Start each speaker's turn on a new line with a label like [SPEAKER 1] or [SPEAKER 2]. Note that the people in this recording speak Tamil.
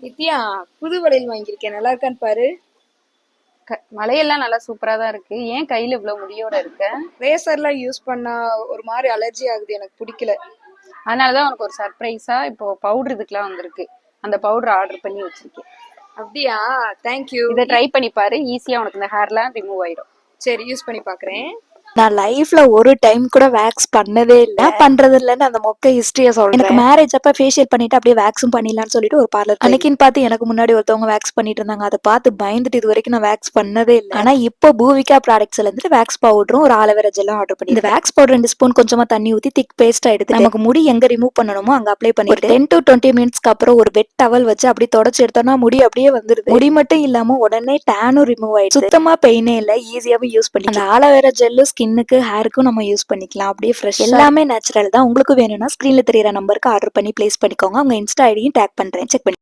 [SPEAKER 1] நித்யா, புது வளையல் வாங்கியிருக்கேன், நல்லா இருக்கான்னு பாரு.
[SPEAKER 2] வளையல்லாம் நல்லா சூப்பரா தான் இருக்கு. ஏன் கையில இவ்வளவு முடியோட இருக்க?
[SPEAKER 1] ரேசர்லாம் யூஸ் பண்ணா ஒரு மாதிரி அலர்ஜி ஆகுது, எனக்கு பிடிக்கல.
[SPEAKER 2] அதனாலதான் உனக்கு ஒரு சர்ப்ரைஸா இப்போ பவுடர் இதுக்கெல்லாம் வந்திருக்கு. அந்த பவுடர் ஆர்டர் பண்ணி வச்சிருக்கேன்.
[SPEAKER 1] அப்படியா? தேங்க்யூ.
[SPEAKER 2] இதை ட்ரை பண்ணி பாரு, ஈஸியா உனக்கு இந்த ஹேர்லாம் ரிமூவ் ஆயிடும்.
[SPEAKER 1] சரி, யூஸ் பண்ணி பாக்குறேன்.
[SPEAKER 3] நான் லைஃப்ல ஒரு டைம் கூட வேக்ஸ் பண்ணதே இல்ல. பண்றது இல்லன்னு அந்த மொக்க ஹிஸ்டரிய சொல்றேன். எனக்கு மேரேஜ் அப்ப ஃபேஷியல் பண்ணிட்டு அப்படியே வேக்ஸும் பண்ணிடலாம்னு சொல்லிட்டு ஒரு பார்லர் அன்னைக்குன்னு பார்த்து எனக்கு முன்னாடி ஒருத்தவங்க வேக்ஸ் பண்ணிட்டு இருந்தாங்க. அதை பார்த்து பயந்துட்டு இது வரைக்கும் நான் வேக்ஸ் பண்ணதே இல்லை. ஆனா இப்போ பூவிகா ப்ராடக்ட்ஸ்ல இருந்து வேக்ஸ் பவுடரும் ஒரு ஆலோவேரா ஜெல்லும் ஆர்டர் பண்ணி இந்த வேக்ஸ் பவுடர் 2 ஸ்பூன் கொஞ்சமா தண்ணி ஊத்தி திக் பேஸ்டா எடுத்து நமக்கு முடி எங்க ரிமூவ் பண்ணணுமோ அங்க அப்ளை பண்ணிட்டு 10 to 20 மினிட்ஸ்க்கு அப்புறம் ஒரு வெட் டவல் வச்சு அப்படி தொடச்சு எடுத்தோம்னா முடி அப்படியே வந்துருது. முடி மட்டும் இல்லாம உடனே டேனும் ரிமூவ் ஆயிடுச்சு. சுத்தமா பெயினே இல்ல, ஈஸியாவும் யூஸ் பண்ணி அந்த ஆலோவேரா ஜெல்லு ஸ்கின்னுக்கு ஹேருக்கும் நம்ம யூஸ் பண்ணிக்கலாம். அப்படியே ஃப்ரெஷ், எல்லாமே நேச்சுரல் தான். உங்களுக்கு வேணும்னா ஸ்கிரீன்ல தெரியற நம்பருக்கு ஆர்டர் பண்ணி பிளேஸ் பண்ணிக்கோங்க. அவங்க இன்ஸ்டா ஐடியும் டேக் பண்றேன், செக் பண்ணி